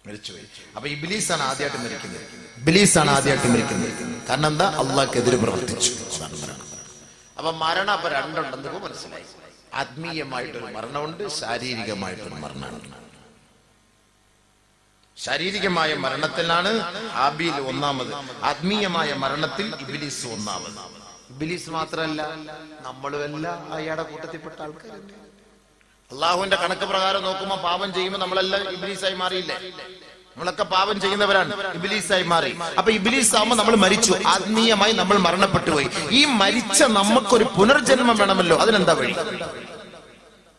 മരിച്ചുപോയി. അപ്പൊ ഇബ്ലീസാണ് ആദ്യമായിട്ട് മരിക്കുന്നത്. കാരണം എന്താ? അള്ളാഹ്ക്കെതിരെ പ്രവർത്തിച്ചു. അപ്പൊ മരണം അപ്പൊ രണ്ടുണ്ടെന്ന് മനസ്സിലായി. ആത്മീയമായിട്ടൊരു മരണമുണ്ട്, ശാരീരികമായിട്ടൊരു മരണമുണ്ട്. ശാരീരികമായ മരണത്തിലാണ് ഹാബീൽ ഒന്നാമത്, ആത്മീയമായ മരണത്തിൽ ഇബ്ലീസ് ഒന്നാമത്. ഇബ്ലീസ് മാത്രമല്ല, നമ്മളുമെല്ലാം അയാളുടെ കൂട്ടത്തിൽപ്പെട്ട ആൾക്കാരുണ്ട്. അള്ളാഹുവിന്റെ കണക്ക് പ്രകാരം നോക്കുമ്പോ പാപം ചെയ്യുമ്പോൾ നമ്മളെല്ലാം ഇബ്ലീസായി മാറിയില്ലേ? നമ്മളൊക്കെ പാപം ചെയ്യുന്നവരാണ്, ഇബ്ലീസായി മാറി. അപ്പൊ ഇബ്ലീസ് ആവുമ്പോ നമ്മൾ മരിച്ചു, ആത്മീയമായി നമ്മൾ മരണപ്പെട്ടു പോയി. ഈ മരിച്ച നമുക്കൊരു പുനർജന്മം വേണമല്ലോ.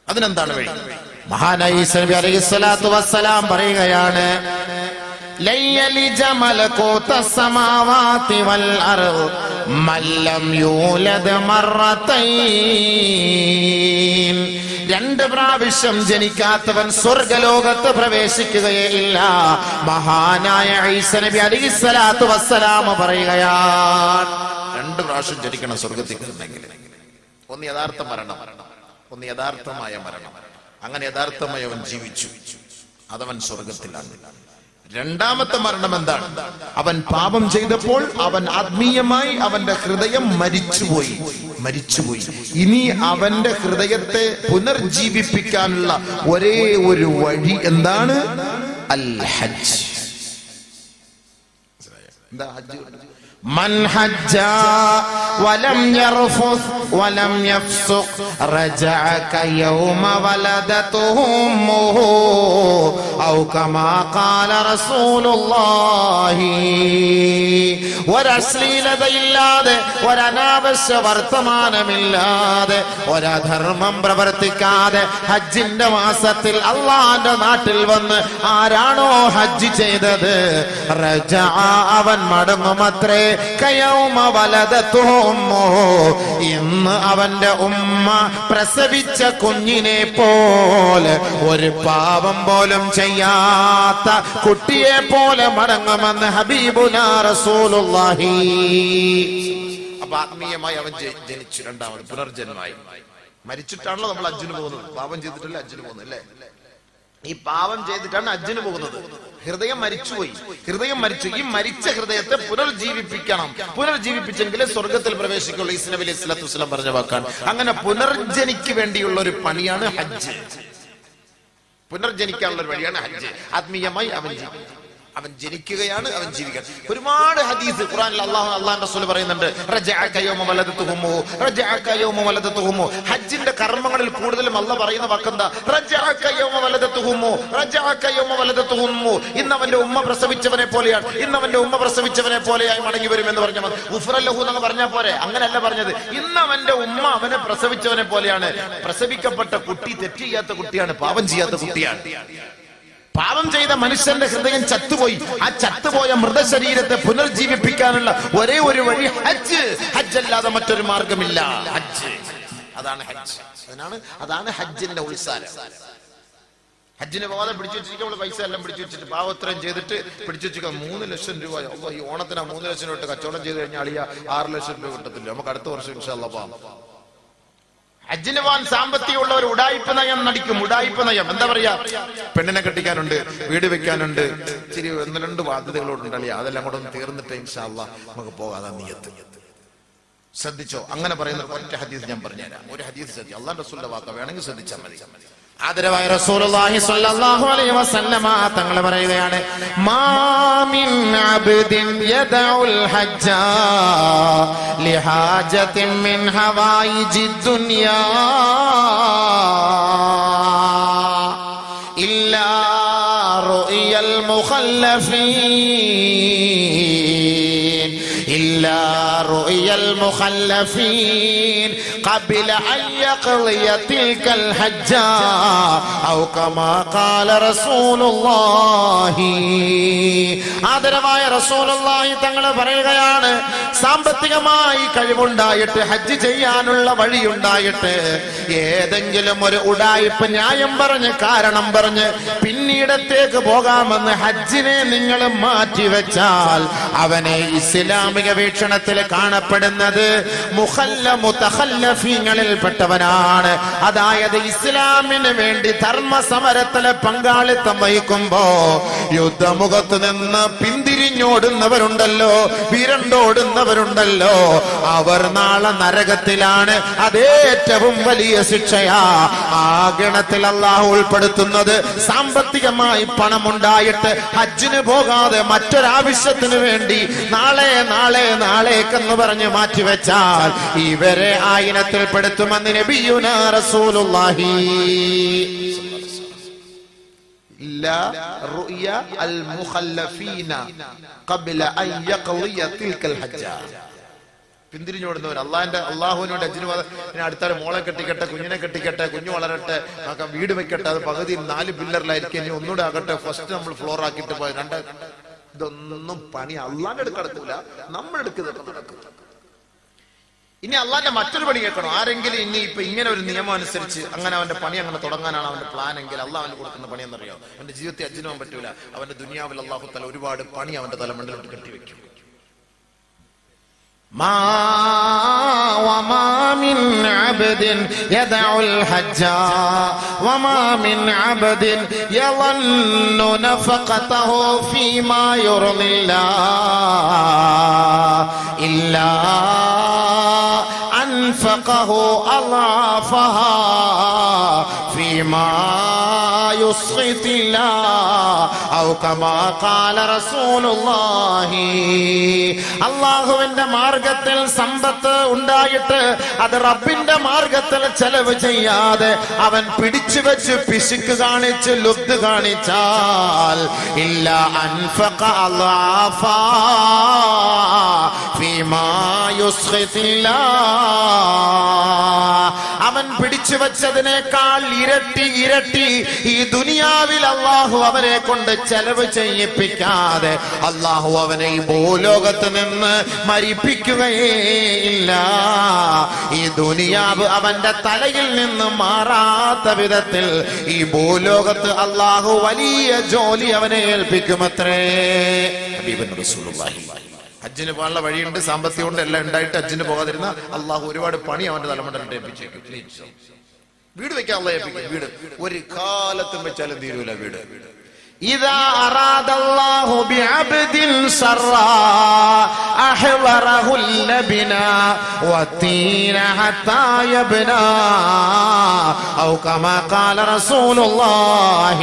അതിനെന്താണ് വഴി? മഹാനായ ഈസാ നബി അലൈഹിസ്സലാത്തു വസ്സലാം പറയുകയാണ്, ലയ്യലി ജമലകൂത സമാവാതി വൽ അർദ് മല്ലം യൂലദ് മറത്തൈൻ. 2 പ്രാവശ്യം ജനിക്കാത്തവൻ സ്വർഗലോകത്ത് പ്രവേശിക്കുകയില്ല. മഹാനായ ഈസാ നബി അലൈഹിസ്സലാത്തു വസ്സലാം പറയുകയാണ്, 2 പ്രാവശ്യം ജനിക്കണം സ്വർഗത്തിൽ കിട്ടണമെങ്കിൽ. ഒന്ന് യഥാർത്ഥ മരണം, ഒന്ന് യഥാർത്ഥമായ മരണം. അങ്ങനെ യഥാർത്ഥമായി അവൻ ജീവിച്ചു, അതവൻ സ്വർഗത്തിലാണ്. രണ്ടാമത്തെ മരണം എന്താണ്? അവൻ പാപം ചെയ്തപ്പോൾ അവൻ ആത്മീയമായി അവന്റെ ഹൃദയം മരിച്ചുപോയി. ഇനി അവന്റെ ഹൃദയത്തെ പുനർജീവിപ്പിക്കാനുള്ള ഒരേ ഒരു വഴി എന്താണ്? അൽ ഹജ്ജ്. എന്താ ഹജ്ജ്? من حج ولم يرفث ولم يفسق رجع كيوم ولدته أمه أو كما قال رسول الله. ഒരശ്ലീലതയില്ലാതെ, ഒരനാവശ്യ വർത്തമാനമില്ലാതെ, ഒരധർമ്മം പ്രവർത്തിക്കാതെ ഹജ്ജിന്റെ മാസത്തിൽ അള്ളാന്റെ നാട്ടിൽ വന്ന് ആരാണോ ഹജ്ജ് ചെയ്തത്, റജഅ അവൻ മടങ്ങുമത്രേ കയൗമ വലദതുഹു ഉമ്മുഹു. ഇന്ന് അവന്റെ ഉമ്മ പ്രസവിച്ച കുഞ്ഞിനെ പോലെ, ഒരു പാപം പോലും ചെയ്യാത്ത കുട്ടിയെ പോലെ മടങ്ങുമെന്ന് ഹബീബുനാ റസൂലുള്ളാഹി. അപ്പൊ ആത്മീയമായി അവൻ ജനിച്ചു, രണ്ടാമത് പുനർജന്മമായി. മരിച്ചിട്ടാണല്ലോ നമ്മൾ ഹജ്ജിന് പോകുന്നത്, പാപം ചെയ്തിട്ടല്ലേ ഹജ്ജിന് പോകുന്നത് അല്ലേ? ഈ പാപം ചെയ്തിട്ടാണ് ഹജ്ജിന് പോകുന്നത്. ഹൃദയം മരിച്ചുപോയി, ഈ മരിച്ച ഹൃദയത്തെ പുനർജീവിപ്പിച്ചെങ്കിലേ സ്വർഗത്തിൽ പ്രവേശിക്കുള്ളൂ. ഈസാ നബി അലൈഹി സ്വലാത്തു വസ്സലാം പറഞ്ഞ വാക്കാണ്. അങ്ങനെ പുനർജനിക്ക് വേണ്ടിയുള്ള ഒരു പണിയാണ് ഹജ്ജ്. പുനർജനിക്കാനുള്ള ഒരു വഴിയാണ് ഹജ്ജ്. ആത്മീയമായി അവൻ ജനിക്കുകയാണ്, അവൻ ജീവിക്കുകയാണ്. ഒരുപാട് ഹദീസ് ഖുർആനിൽ അല്ലാഹുവിന്റെ റസൂൽ പറയുന്നുണ്ട്, ഹജ്ജിന്റെ കർമ്മങ്ങളിൽ കൂടുതലും അല്ലാഹ് പറയുന്ന വാക്കെന്താ? ഇന്ന് അവന്റെ ഉമ്മ പ്രസവിച്ചവനെ പോലെയായി മടങ്ങി വരും എന്ന് പറഞ്ഞാൽ ഗുഫ്റലഹു എന്ന് പറഞ്ഞാൽ പോരെ? അങ്ങനെയല്ല പറഞ്ഞത്. ഇന്ന് അവന്റെ ഉമ്മ അവനെ പ്രസവിച്ചവനെ പോലെയാണ്. പ്രസവിക്കപ്പെട്ട കുട്ടി തെറ്റ് ചെയ്യാത്ത കുട്ടിയാണ്, പാപം ചെയ്യാത്ത കുട്ടിയാണ്. പാപം ചെയ്ത മനുഷ്യന്റെ ഹൃദയം ചത്തുപോയി. ആ ചത്തുപോയ മൃതശരീരത്തെ പുനർജീവിപ്പിക്കാനുള്ള ഒരേ ഒരു വഴി ഹജ്ജ്. ഹജ്ജല്ലാതെ മറ്റൊരു മാർഗമില്ല. ഹജ്ജ്, അതാണ് ഹജ്ജ്. അതാണ് ഹജ്ജിന്റെ ഉത്സാരം. ഹജ്ജിന് പോകാതെ പിടിച്ചു വെച്ചിരിക്കുമ്പോൾ പൈസ എല്ലാം പിടിച്ചു വെച്ചിട്ട് പാവത്രയും ചെയ്തിട്ട് പിടിച്ചു വെച്ചിരിക്കുക. 3 ലക്ഷം രൂപ. അപ്പൊ ഈ ഓണത്തിന് 3 ലക്ഷം രൂപ കച്ചവടം ചെയ്ത് കഴിഞ്ഞാൽ അളിയ 6 ലക്ഷം രൂപ കിട്ടത്തില്ല. നമുക്ക് അടുത്ത വർഷം ഇൻഷാ അല്ലാഹ് പോകാം. ഹജ്ജിന് പോകാൻ സാമ്പത്തികമുള്ള ഒരു ഉഡായിപ്പ് നയം നടിക്കും. ഉഡായിപ്പ് നയം എന്താ പറയാ? പെണ്ണിനെ കെട്ടിക്കാനുണ്ട്, വീട് വെക്കാനുണ്ട്, ഇച്ചിരി 1-2 ബാധ്യതകളോടുണ്ട് അളിയ, അതെല്ലാം കൂടെ ഒന്ന് തീർന്നിട്ട് ഇൻഷാ അല്ലാഹ് നമുക്ക് പോകാതെ നിയത്ത്. ശ്രദ്ധിച്ചോ? അങ്ങനെ പറയുന്ന ഒറ്റ ഹദീസ് ഞാൻ പറഞ്ഞുതരാം. ഒരു ഹദീസ് ശ്രദ്ധിച്ചു, അല്ലാഹുവിന്റെ റസൂലിന്റെ വാക്ക് വേണമെങ്കിൽ ശ്രദ്ധിച്ചാൽ മതി. ആദരവായ റസൂലുള്ളാഹി സ്വല്ലല്ലാഹു അലൈഹി വസല്ലമ തങ്ങൾ പറയുകയാണ്, മാ മിൻ അബ്ദിൻ യദഉൽ ഹജ്ജ ലിഹാജത്തിൻ മിൻ ഹവായിജിദ് ദുനിയാ ഇല്ലാ റുയൽ മുഖല്ലഫീൻ قبل أن يقضي تلك الحجة أو كما قال رسول الله. ആദരവായ റസൂലുള്ളാഹി തങ്ങൾ പറയുകയാണ്, സാമ്പത്തികമായി കഴിവുണ്ടായിട്ട് ഹജ്ജ് ചെയ്യാനുള്ള വഴിയുണ്ടായിട്ട് ഏതെങ്കിലും ഒരു ഉഡായിപ്പ് ന്യായം പറഞ്ഞ് കാരണം പറഞ്ഞ് പിന്നീടത്തേക്ക് പോകാമെന്ന് ഹജ്ജിനെ നിങ്ങൾ മാറ്റിവെച്ചാൽ അവനെ ഇസ്ലാമിക ഗവേഷണത്തിൽ കാണപ്പെടുന്നത് മുതഖല്ലഫീങ്ങളിൽപ്പെട്ടവനാണ്. അതായത് ഇസ്ലാമിന് വേണ്ടി ധർമ്മസമരത്തിലെ പങ്കാളിത്തം വഹിക്കുമ്പോ യുദ്ധമുഖത്ത് നിന്ന് പിന്തിരിഞ്ഞോടുന്നവരുണ്ടല്ലോ, വിരണ്ടോടുന്നവരുണ്ടല്ലോ, അവർ നാളെ നരകത്തിലാണ്. അതേറ്റവും വലിയ ശിക്ഷയാ. ആ ഗണത്തിൽ അള്ളാഹു ഉൾപ്പെടുത്തുന്നത് സാമ്പത്തികമായി പണമുണ്ടായിട്ട് ഹജ്ജിന് പോകാതെ മറ്റൊരാവശ്യത്തിന് വേണ്ടി നാളേക്കെന്ന് പറഞ്ഞ് മാറ്റിവെച്ചാൽ ഇവരെ ആ ഇനത്തിൽ പെടുത്തുമെന്ന് നബിയുനാ റസൂലുള്ളാഹി. പിന്തിരിഞ്ഞോടുന്നവർ അള്ളാഹുവിനോട് ഹജ്ജിന് അടുത്ത മോളെ കെട്ടിക്കട്ടെ, കുഞ്ഞിനെ കെട്ടിക്കട്ടെ, കുഞ്ഞു വളരട്ടെ, വീട് വെക്കട്ടെ, അത് പകുതി 4 പില്ലറിലായിരിക്കും, ഇനി ഒന്നുകൂടെ ആകട്ടെ, ഫസ്റ്റ് നമ്മൾ ഫ്ലോർ ആക്കിയിട്ട് പോയി ഇതൊന്നും പണി അള്ളാന്റെ അടുത്ത് നടക്കൂല, നമ്മളെടുക്കുന്നത് നടക്കും. ഇനി അള്ളാന്റെ മറ്റൊരു പണി കേൾക്കണം. ആരെങ്കിലും ഇനി ഇപ്പൊ ഇങ്ങനെ ഒരു നിയമം അനുസരിച്ച് അങ്ങനെ അവന്റെ പണി അങ്ങനെ തുടങ്ങാനാണ് അവന്റെ പ്ലാൻ എങ്കിൽ അള്ളാഹ് അവന് കൊടുക്കുന്ന പണി എന്നറിയാം. അവന്റെ ജീവിതത്തിൽ ഹജ്ജിന് പോകാൻ പറ്റൂല. അവന്റെ ദുനിയാവിൽ അള്ളാഹു തആല ഒരുപാട് പണി അവന്റെ തലമണ്ടലോട്ട് കെട്ടിവെക്കും. وما من عبد يدع الحج وما من عبد يظن نفقته فيما يرضي الله إلا أنفقه أضعافها فيما يسخط الله أو كما قال رسول الله. അള്ളാഹുവിന്റെ മാർഗത്തിൽ സമ്പത്ത് ഉണ്ടായിട്ട് അത് റബ്ബിന്റെ മാർഗത്തിൽ ചെലവ് ചെയ്യാതെ അവൻ പിടിച്ചു വെച്ച് പിശുക്ക് കാണിച്ച് ലുബ്ദ് കാണിച്ചാൽ ഇല്ല അൻഫഖ അളാഫാ ഫീമാ യുസ്ഖിതില്ലാ, അവൻ പിടിച്ചു വെച്ചതിനേക്കാൾ ഇരട്ടി ഈ ദുനിയാവിൽ അള്ളാഹു അവരെ കൊണ്ട് ചെലവ് ചെയ്യിപ്പിക്കാതെ അള്ളാഹു അവനെ ഈ ഭൂലോകത്ത് നിന്ന് മരിപ്പിക്കുകയേ ഇല്ല. ഈ ദുനിയാവ് അവന്റെ തലയിൽ നിന്ന് മാറാത്ത വിധത്തിൽ ഈ ഭൂലോകത്ത് അള്ളാഹു വലിയ ജോലി അവനെ ഏൽപ്പിക്കുമത്രേ. ഹജ്ജിന് പോകാനുള്ള വഴിയുണ്ട്, സാമ്പത്തികമുണ്ട്, എല്ലാം ഉണ്ടായിട്ട് ഹജ്ജിന് പോകാതിരുന്ന അള്ളാഹു ഒരുപാട് പണി അവന്റെ തലമുണ്ടലിട്ട് ഏൽപ്പിച്ചേക്കും. വീട് വെക്കാൻ അള്ളാഹ് ഏൽപ്പിക്കും. വീട് ഒരു കാലത്തും വെച്ചാലും തീരൂല. വീട് إذا أراد الله بعبد سرا أحضره اللبنا والتين حتى يبنى أو كما قال رسول الله.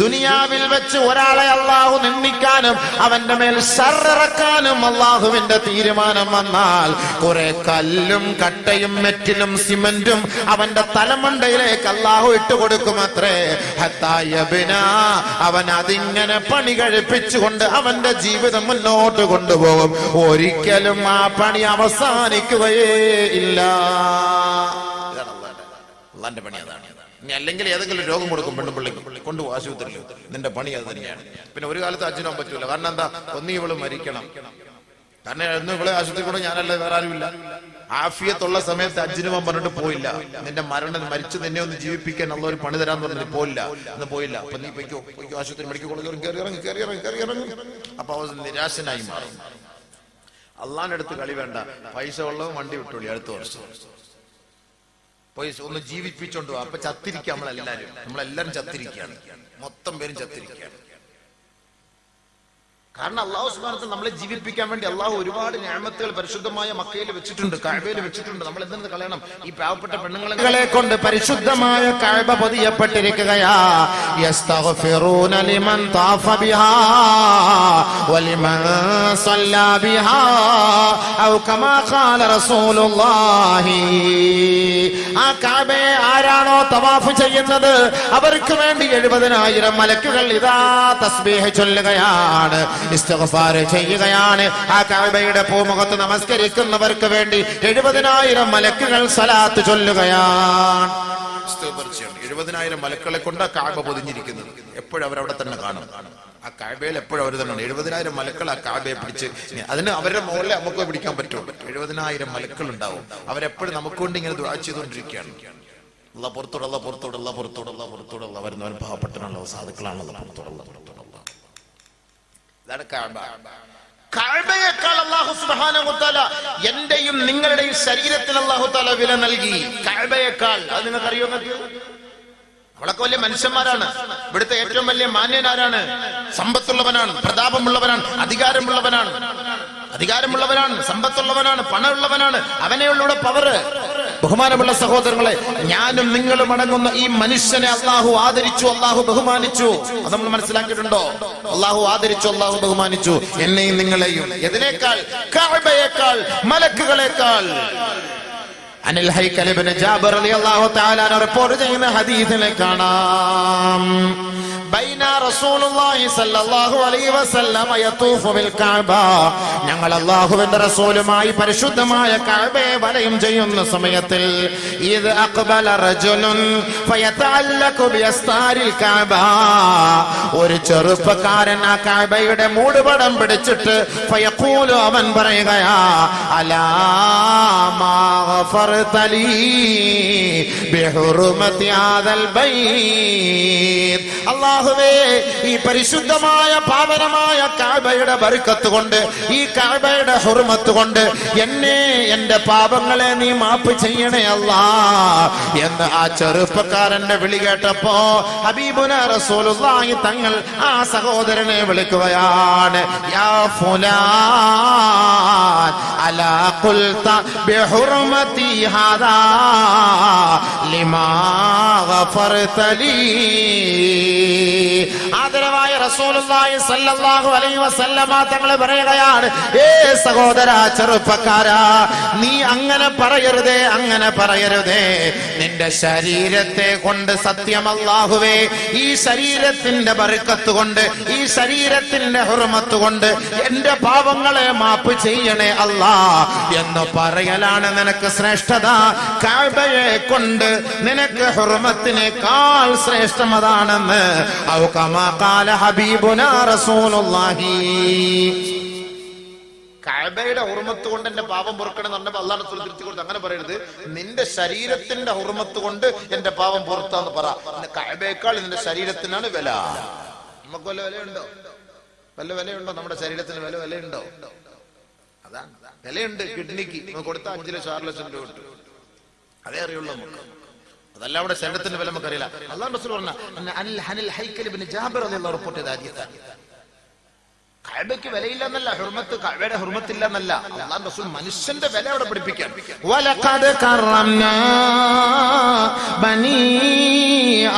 ദുനിയാവിൽ വെച്ച് ഒരാളെ അള്ളാഹു നിന്ദിക്കാനും അവന്റെ മേൽ ശർറക്കാനും അള്ളാഹുവിന്റെ തീരുമാനം വന്നാൽ കുറെ കല്ലും കട്ടയും മെറ്റിലും സിമന്റും അവന്റെ തലമണ്ടയിലേക്ക് അള്ളാഹു ഇട്ടുകൊടുക്കുമത്രേ. ഹത്താ യബ്നാ, അവൻ അതിങ്ങനെ പണി കഴിപ്പിച്ചുകൊണ്ട് അവന്റെ ജീവിതം മുന്നോട്ട് കൊണ്ടുപോകും. ഒരിക്കലും ആ പണി അവസാനിക്കുകയേ ഇല്ല. അള്ളാന്റെ പണി അതാണ്. ഇനി അല്ലെങ്കിൽ ഏതെങ്കിലും രോഗം കൊടുക്കും പെണ്ണുപിള്ളിക്ക്, കൊണ്ടുപോകും ആശുപത്രിയിൽ. നിന്റെ പണി അത് തന്നെയാണ്. പിന്നെ ഒരു കാലത്ത് ഹജ്ജിന് പോകാൻ പറ്റൂല. കാരണം എന്താ? ഒന്നീ ഇവള് മരിക്കണം. കാരണം എന്നും ഇവിടെ ആശുപത്രി കൂടെ ഞാനല്ല, വേറെ ആരുമില്ല. ആഫിയത്തുള്ള സമയത്ത് ഹജ്ജിന് പോകാൻ പറഞ്ഞിട്ട് പോയില്ല. നിന്റെ മരിച്ചു നിന്നെ ഒന്ന് ജീവിപ്പിക്കാൻ ഉള്ള ഒരു പണി തരാന്ന് പറഞ്ഞിട്ട് പോയില്ല. അന്ന് പോയില്ല. അപ്പൊ നീ പൊയ്ക്കോ ആശുപത്രി മെഡിക്കൽ കോളേജ് കയറി ഇറങ്ങി. അപ്പൊ അവ നിരാശനായി മാറും. അള്ളാന്റെ അടുത്ത് കളി വേണ്ട. പൈസ ഉള്ളവൻ വണ്ടി വിട്ടോളി, അടുത്ത വർഷം പോയി ഒന്ന് ജീവിപ്പിച്ചോണ്ട് പോവാ. അപ്പൊ ചത്തിരിക്കുക നമ്മളെല്ലാരും ചത്തിരിക്കുകയാണ്. മൊത്തം പേരും ചത്തിരിക്കുകയാണ്. കാരണം അള്ളാഹു സുബ്ഹാനഹു വ തആല നമ്മളെ ജീവിപ്പിക്കാൻ വേണ്ടി അള്ളാഹു ഒരുപാട് നിഅമത്തുകൾ പരിശുദ്ധമായ മക്കയിൽ വെച്ചിട്ടുണ്ട്, കഅബയിൽ വെച്ചിട്ടുണ്ട്. നമ്മൾ എന്തിനത് കളയണം? ഈ പാവപ്പെട്ട പെണ്ണുങ്ങളെ കൊണ്ട് പരിശുദ്ധമായ കഅബ പൊതിയപ്പെട്ടിരിക്കുകയാ. യസ്തഗ്ഫിറൂന ലിമൻ താഫ ബിഹാ വലിമൻ സല്ലാ ബിഹാ ഔ കമാ ഖാല റസൂലുള്ളാഹി. ആ കഅബയെ ആരാണോ തവാഫ് ചെയ്യുന്നത് അവർക്ക് വേണ്ടി 70,000 മലക്കുകൾ ഇതാ തസ്ബീഹ് ചൊല്ലുകയാണ്, ഇസ്തിഗ്ഫാർ ചെയ്യുകയാണ്. ആ കഅബയുടെ പൂമുഖത്ത് നമസ്കരിക്കുന്നവർക്ക് വേണ്ടി 70,000 മലക്കുകൾ സ്വലാത്ത് ചൊല്ലുകയാണ്. 70,000 മലക്കളെ കൊണ്ട് ആ കഅബ പൊതിഞ്ഞിരിക്കുന്നത്. എപ്പോഴും അവരവിടെ തന്നെ കാണും. ആ കഅബയിൽ എപ്പോഴും അവർ തന്നെ. 70,000 മലക്കൾ ആ കഅബയെ പിടിച്ച്, അതിന് അവരുടെ മുകളിൽ നമുക്ക് പിടിക്കാൻ പറ്റുള്ളൂ. 70,000 മലക്കൾ ഉണ്ടാവും. അവരെപ്പോഴും നമുക്ക് കൊണ്ട് ഇങ്ങനെ ദുആ ചെയ്തുകൊണ്ടിരിക്കുകയാണ്. അല്ലാഹ് പുറത്തോട് വരുന്നവൻ പാവപ്പെട്ടവനുള്ള സാധുക്കളാണല്ലോ. പുറത്തോടുള്ള ഇതാണ് കഅബ. കഅബയേക്കാൾ അല്ലാഹു സുബ്ഹാനഹു വ തആല എന്റെയും നിങ്ങളുടെയും ശരീരത്തിന് അല്ലാഹു തആല വില നൽകി. കഅബയേക്കാൾ. അത് നിങ്ങൾക്ക് അറിയോ? നമ്മളൊക്കെ വലിയ മനുഷ്യന്മാരാണ്. ഇവിടുത്തെ ഏറ്റവും വലിയ മാന്യനാരാണ്? സമ്പത്തുള്ളവനാണ്, പ്രതാപമുള്ളവനാണ്, അധികാരമുള്ളവനാണ്, സമ്പത്തുള്ളവനാണ്, പണമുള്ളവനാണ്. അവനെയുള്ള പവർ. ബഹുമാനമുള്ള സഹോദരങ്ങളെ, ഞാനും നിങ്ങളും അടങ്ങുന്ന ഈ മനുഷ്യനെ അള്ളാഹു ആദരിച്ചു, അള്ളാഹു ബഹുമാനിച്ചു. അത് നമ്മൾ മനസ്സിലാക്കിയിട്ടുണ്ടോ? അള്ളാഹു ആദരിച്ചു, അള്ളാഹു ബഹുമാനിച്ചു എന്നെയും നിങ്ങളെയും. എതിനേക്കാൾ? കഅബയേക്കാൾ, മലക്കുകളേക്കാൾ. അനിൽ ഹൈക്കൽ ഇബ്നു ജാബിർ റളിയല്ലാഹു തആല റിപ്പോർട്ട് ചെയ്യുന്ന ഹദീസിൽ കാണാം, ബൈന റസൂലുള്ളാഹി സ്വല്ലല്ലാഹു അലൈഹി വസല്ലം യതൂഫു ബിൽ കഅബ. ഞങ്ങൾ അല്ലാഹുവിന്റെ റസൂലുമായി പരിശുദ്ധമായ കഅബയെ വലയം ചെയ്യുന്ന സമയത്തിൽ ഇദ് അഖ്ബല റജുലുൻ ഫയതഅല്ലഖു ബിഅസ്താരിൽ കഅബ. ഒരു ചെറുപ്പക്കാരൻ ആ കഅബയുടെ മൂടുപടം പിടിച്ചിട്ട് ഫയഖൂലു, അവൻ പറയുകയാ, അലാ മാ ഗഫർതലി ബിഹുർമതി ഹാദൽ ബൈത്ത്. അല്ലാഹുവേ, ഈ പരിശുദ്ധമായ പാവനമായ കഅബയുടെ ബർക്കത്ത് കൊണ്ട്, ഈ കഅബയുടെ ഹുർമത്ത് കൊണ്ട് എന്നെ, എന്റെ പാപങ്ങളെ നീ മാപ്പ് ചെയ്യണേ അല്ലാ എന്ന് ആ ചെറുപ്പക്കാരന്റെ വിളി കേട്ടപ്പോ ഹബീബുനാ റസൂലുള്ളാഹി തങ്ങൾ ആ സഹോദരനെ വിളിക്കുകയാണ്, യാ ഫുലാൻ അലാ ഖുൽത ബിഹുർമതി ഹാദാ ലിമാ ഗഫർതലി. ആദരവായ റസൂലുള്ളാഹി സ്വല്ലല്ലാഹു അലൈഹി വസല്ലമ തങ്ങൾ പറയുകയാണ്, ഏ സഹോദരാ, ചെറുപ്പക്കാരാ, നീ അങ്ങനെ പറയരുതേ, അങ്ങനെ പറയരുതേ. നിന്റെ ശരീരത്തെ കൊണ്ട് സത്യം അല്ലാഹുവേ, ഈ ശരീരത്തിന്റെ ബർക്കത്ത് കൊണ്ട്, ഈ ശരീരത്തിന്റെ ഹുർമത്ത് കൊണ്ട് എന്റെ പാപങ്ങളെ മാപ്പ് ചെയ്യണേ അല്ലാ എന്ന് പറയലാണ് നിനക്ക് ശ്രേഷ്ഠത. കഅബയെ കൊണ്ട് നിനക്ക് ഹുർമത്തിനേക്കാൾ ശ്രേഷ്ഠം അതാണെന്ന് ഔ കമാ ഖാല ഹബീബുനാ റസൂലുള്ളാഹി. കഅബയുടെ ഹുർമത്ത് കൊണ്ട് എന്റെ പാപം പൊറുക്കണം എന്ന് പറഞ്ഞപ്പോൾ അല്ലാഹു റസൂൽ തിരുത്തി കൊടുത്തു, അങ്ങനെ പറയരുത്. നിന്റെ ശരീരത്തിന്റെ ഹുർമത്ത് കൊണ്ട് എന്റെ പാപം പൊറുത്താന്ന് പറ. കഅബയേക്കാൾ നിന്റെ ശരീരത്തിനാണ് വില. നമുക്ക് വല്ല വിലയുണ്ടോ? വല്ല വിലയുണ്ടോ? നമ്മുടെ ശരീരത്തിന് വിലയുണ്ടോ? അതാണ് വിലയുണ്ട്. കിഡ്നിക്ക് കൊടുത്ത 5 ലക്ഷം 6 ലക്ഷം രൂപ കിട്ടും. അതേ അറിയുള്ളൂ നമുക്ക്. അതല്ല അവിടെ ശരീരത്തിന്റെ വില നമുക്കറിയില്ല. അല്ലാഹു റസൂൽ പറഞ്ഞ അനിൽ ഹൈക്കൽ ഇബ്നു ജാബിർ റളിയല്ലാഹു റിപ്പോർട്ട് ചെയ്ത ഹദീസാണ്. കഅബയ്ക്ക് വിലയില്ല എന്നല്ല, ഹുർമത്ത്, കഅബയുടെ ഹുർമത്തില്ല എന്നല്ല. അല്ലാഹു റസൂൽ മനുഷ്യന്റെ വില അവിടെ പഠിപ്പിക്കാൻ. വലഖദ് കറംനാ ബനീ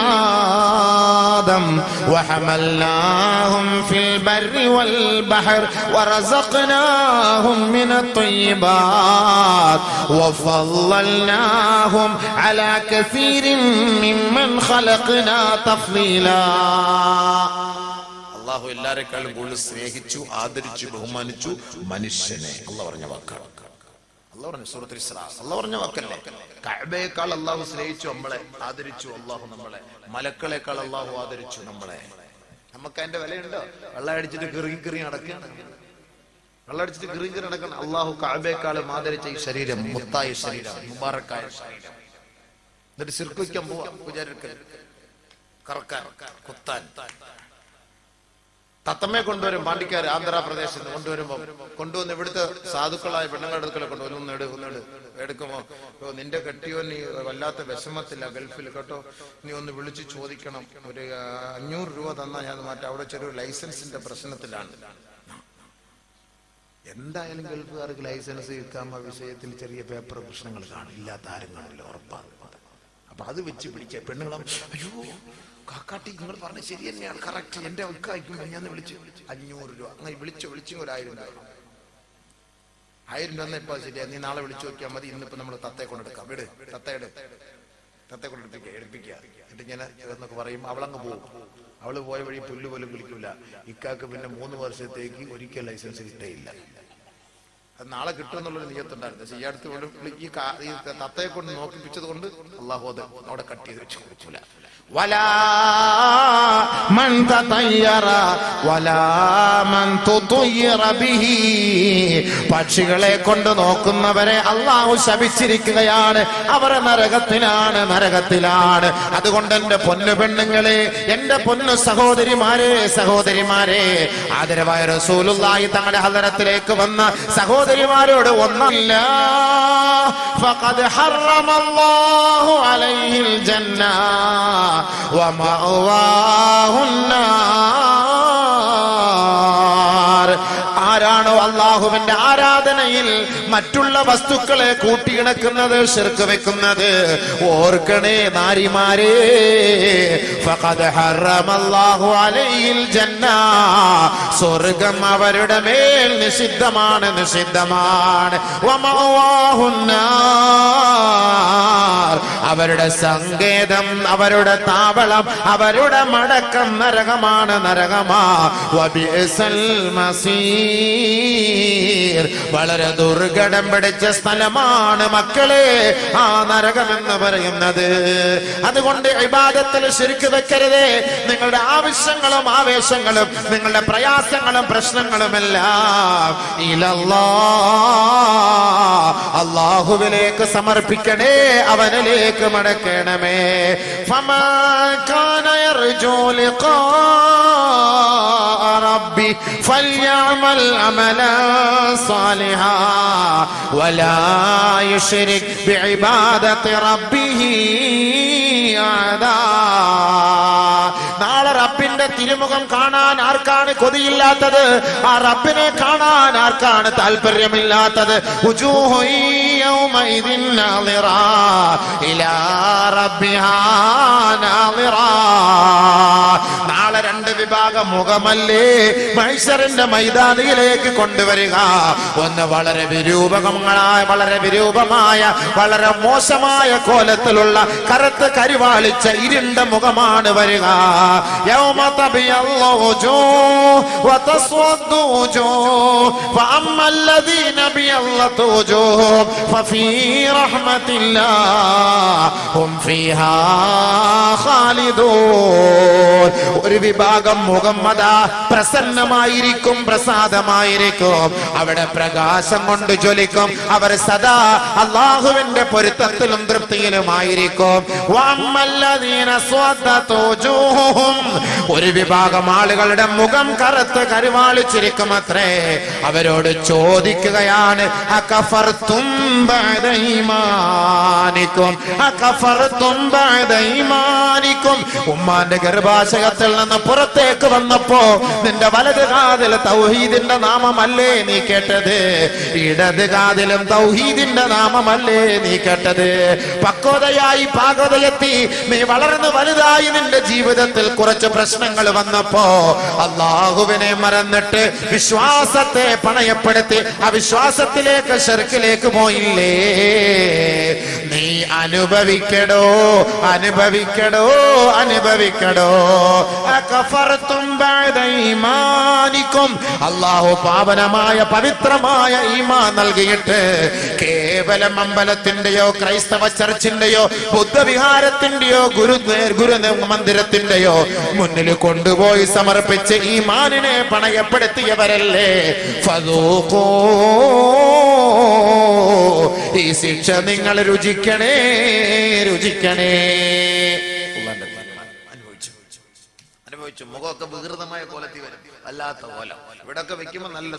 ആദം വഹമൽനാഹും ഫിൽ ബർരി വൽ ബഹർ വറസഖ്നാഹും മിനത് ത്വയ്യിബാത് വഫളൽനാഹും അലാ കസീരിൻ മിമ്മൻ ഖലഖ്നാ തഫ്ളീലാ. അല്ലാഹു എല്ലാരെക്കാളും കൂടുതൽ സ്നേഹിച്ചു, ആദരിച്ചു, ബഹുമാനിച്ചു മനുഷ്യനെ. അല്ലാഹു പറഞ്ഞ വാക്കാണ്. അല്ലാഹു പറഞ്ഞ സൂറത്തുൽ ഇസ്രാ അല്ലാഹു പറഞ്ഞ വാക്കല്ലേ. കഅബയേക്കാൾ അല്ലാഹു സ്നേഹിച്ചു, നമ്മളെ ആദരിച്ചു. അല്ലാഹു നമ്മളെ മലക്കളെക്കാൾ അല്ലാഹു ആദരിച്ചു നമ്മളെ. നമുക്ക് അതിന്റെ വിലയുണ്ടോ? വെള്ളം അടിച്ചിട്ട് കിറി നടക്കുകയാണ്. വെള്ളം അടിച്ചിട്ട് കിറി നടക്കണം. അല്ലാഹു കഅബയേക്കാളും ആദരിച്ച ഈ ശരീരം, മുത്തായ ശരീരം, മുബാറക്കായ ശരീരം, എന്നിട്ട് ശിർക്ക് വയ്ക്കാൻ പോവാ, പൂജാരിക്ക് കറക്കാൻ, കുത്താൻ. തത്തമ്മയെ കൊണ്ടുവരും പാണ്ടിക്കാർ ആന്ധ്രാപ്രദേശത്ത് നിന്ന് കൊണ്ടുവന്ന് ഇവിടുത്തെ സാധുക്കളായ പെണ്ണുങ്ങളുടെ അടുക്കലെ കൊണ്ടുവന്ന് എടുക്കുമ്പോ, നിന്റെ കെട്ടിയോ നീ വല്ലാത്ത വിഷമത്തില്ല ഗൾഫിൽ കേട്ടോ, നീ ഒന്ന് വിളിച്ച് ചോദിക്കണം, ഒരു 500 രൂപ തന്നാ ഞാൻ മാറ്റാം, അവിടെ ചെറിയൊരു ലൈസൻസിന്റെ പ്രശ്നത്തിലാണ്. എന്തായാലും ഗൾഫുകാർക്ക് ലൈസൻസ് കിട്ടാൻ വിഷയത്തിൽ ചെറിയ പേപ്പർ പ്രശ്നങ്ങൾ കാണും, ഇല്ലാത്ത ആരും കാണില്ല, ഉറപ്പാണ്. അപ്പൊ അത് വെച്ച് പിടിച്ച പെണ്ണുങ്ങളും, അയ്യോ കാക്കാട്ടി നിങ്ങൾ പറഞ്ഞ ശരി തന്നെയാണ്, കറക്റ്റ്, എന്റെ അയക്കും ഞാൻ വിളിച്ചു 500 രൂപ അങ്ങനെ വിളിച്ചു ഒരു 1000 രൂപ 1000 രൂപ ഇപ്പൊ ശരിയാ, നീ നാളെ വിളിച്ചു നോക്കിയാൽ മതി, ഇന്നിപ്പോ നമ്മൾ തത്തയെ കൊണ്ടെടുക്കാം, വിട് തത്തയെ എടുപ്പിക്കുക എന്നിട്ട് ഞാൻ എന്നൊക്കെ പറയും. അവളങ്ങ് പോകും. അവള് പോയ വഴി പുല്ല് പോലും വിളിക്കൂല. ഇക്കാക്ക് പിന്നെ 3 വർഷത്തേക്ക് ഒരിക്കൽ ലൈസൻസ് കിട്ടേയില്ല. അത് നാളെ കിട്ടുമെന്നുള്ളൊരു നിയത്തുണ്ടായിരുന്നു. പക്ഷെ ഈ അടുത്ത് ഈ തത്തയെ കൊണ്ട് നോക്കിപ്പിച്ചത് കൊണ്ട് അള്ളാഹു അത് അവിടെ കട്ട് ചെയ്ത് വെച്ച് കൊടുക്കൂല. വലാ മൻ തതയ്യറ വലാ മൻ തുതയ്യറ ബിഹി. പക്ഷികളെ കൊണ്ട് നോക്കുന്നവരെ അല്ലാഹു ശപിച്ചിരിക്കുകയാണ്. അവർ നരകത്തിലാണ്. അതുകൊണ്ട് എന്റെ പൊന്നു പെണ്ണുങ്ങളെ, എന്റെ പൊന്നു സഹോദരിമാരെ, ആദരവായ റസൂലുള്ളാഹി തങ്ങളുടെ ഹദറത്തിലേക്ക് വന്ന സഹോദരിമാരോട് ഒന്നല്ല, ഫഖദ് ഹറമല്ലാഹു അലൈഹിൽ ജന്ന വമഅവാഹുൻ നാർ. ആരാണോ അള്ളാഹുവിന്റെ ആരാധനയിൽ മറ്റുള്ള വസ്തുക്കളെ കൂട്ടിയിണക്കുന്നത്, ശിർക്ക് വെക്കുന്നത്, ഓർക്കണേ നാരിമാരെ, ഫഖദ് ഹറമല്ലാഹു അലൈഹിൽ ജന്ന, സ്വർഗ്ഗം അവരുടെ മേൽ നിഷിദ്ധമാണ്. വമഅവാഹുൻ നാർ, അവരുടെ സങ്കേതം, അവരുടെ താവളം, അവരുടെ മടക്കം നരകമാണ്. വബിഅസൽ മസീർ, വളരെ ദുർഘടം പിടിച്ച സ്ഥലമാണ് മക്കളെ ആ നരകം എന്ന് പറയുന്നത്. അതുകൊണ്ട് ഇബാദത്തിൽ ശിർക്ക് വെക്കരുത്. നിങ്ങളുടെ ആവശ്യങ്ങളും ആവേശങ്ങളും, നിങ്ങളുടെ പ്രയാസങ്ങളും പ്രശ്നങ്ങളുമെല്ലാം അല്ലാഹുവിലേക്ക് സമർപ്പിക്കണേ, അവനിലേക്ക് മടക്കണമേ. ഫമാ കാന യർജു ലിഖാ റബ്ബി ഫൽയഅമൽ അമലൻ സാലിഹാ വലാ യുശ്രിക് ബിഇബാദത്തി റബ്ബിഹി അഹദാ. നാളെ റബ്ബിന്റെ തിരുമുഖം കാണാൻ ആർക്കാണ് കൊതിയില്ലാത്തത്? ആ റബ്ബിനെ കാണാൻ ആർക്കാണ് താല്പര്യമില്ലാത്തത്? വുജൂഹു യൗമഇദിൻ നാളിറാ ഇലാ റബ്ബിഹാ നാളിറാ. നാളെ രണ്ട് വിഭാഗം മുഖമല്ലേ മഹ്ശറിന്റെ മൈതാനിയിലേക്ക് കൊണ്ടുവരിക. ഒന്ന് വളരെ വിരൂപമായ, വളരെ മോശമായ കോലത്തിലുള്ള കറുത്ത് കരിവാളിച്ച ഇരുണ്ട മുഖമാണ് വരിക. യൗമ തബിയല്ലു വജൂഹ് വതസ്വദ്ദു വജൂഹ് ഫഅമ്മല്ലദീന ബിയല്ലതു വജൂഹും ഫഫീ റഹ്മത്തില്ലാഹ് ഹും ഫീഹാ ഖാലിദൂൻ. ഒരു വിഭാഗം മുഖം അതാ പ്രസന്നമായിരിക്കും, പ്രസാദമായിരിക്കും, അവിടെ പ്രകാശം കൊണ്ട് ജ്വലിക്കും. അവർ സദാ അല്ലാഹുവിന്റെ പൊരുത്തത്തിലും തൃപ്തിയിലുമായിരിക്കും. വഅമ്മല്ലദീന സ്വദ്ദതു വജൂഹും, ഒരു വിഭാഗം ആളുകളുടെ മുഖം കറുത്ത് കരുവാളിച്ചിരിക്കും അത്രേ. അവരോട് ചോദിക്കുകയാണ്, അകഫർതും ബഅദ ഈമാനിക്കും, അകഫർതും ബഅദ ഈമാനിക്കും. ഉമ്മാന്റെ ഗർഭാശയത്തിൽ നിന്ന് പുറത്തേക്ക് വന്നപ്പോ നിന്റെ വലത് കാതിൽ തൗഹീദിന്റെ നാമമല്ലേ നീ കേട്ടത്? ഇടത് കാതിലും തൗഹീദിന്റെ നാമമല്ലേ നീ കേട്ടത്? പക്വതയായി പാകതയെത്തി നീ വളർന്നു വലുതായി നിന്റെ ജീവിതത്തിൽ കുറച്ച് പ്രശ്നങ്ങൾ വന്നപ്പോ അല്ലാഹുവിനെ മറന്നിട്ട് വിശ്വാസത്തെ പണയപ്പെടുത്തി അവിശ്വാസത്തിലേക്ക്, ശിർക്കിലേക്ക് പോയില്ലേ? നീ അനുഭവിക്കടോ. അകഫർതും ബഅദ ഈമാനിക്കും. അല്ലാഹു പാവനമായ പവിത്രമായ ഈമാൻ നൽകിയിട്ട് കേവലം അമ്പലത്തിന്റെയോ ക്രൈസ്തവ ചർച്ചിന്റെയോ ബുദ്ധവിഹാരത്തിന്റെയോ ഗുരു മന്ദിരത്തിന്റെയോ മുന്നിൽ കൊണ്ടുപോയി സമർപ്പിച്ച് ഈമാനിനെ പണയപ്പെടുത്തിയവരല്ലേ? ഫദൂഖൂ, ഈ ശിക്ഷ നിങ്ങൾ രുചിക്കണേ. അനുഭവിച്ചു. മുഖമൊക്കെ വികൃതമായ കോലത്തിൽ വരും, അല്ലാത്ത കോലം. ഇവിടൊക്കെ വെക്കുമ്പോ നല്ല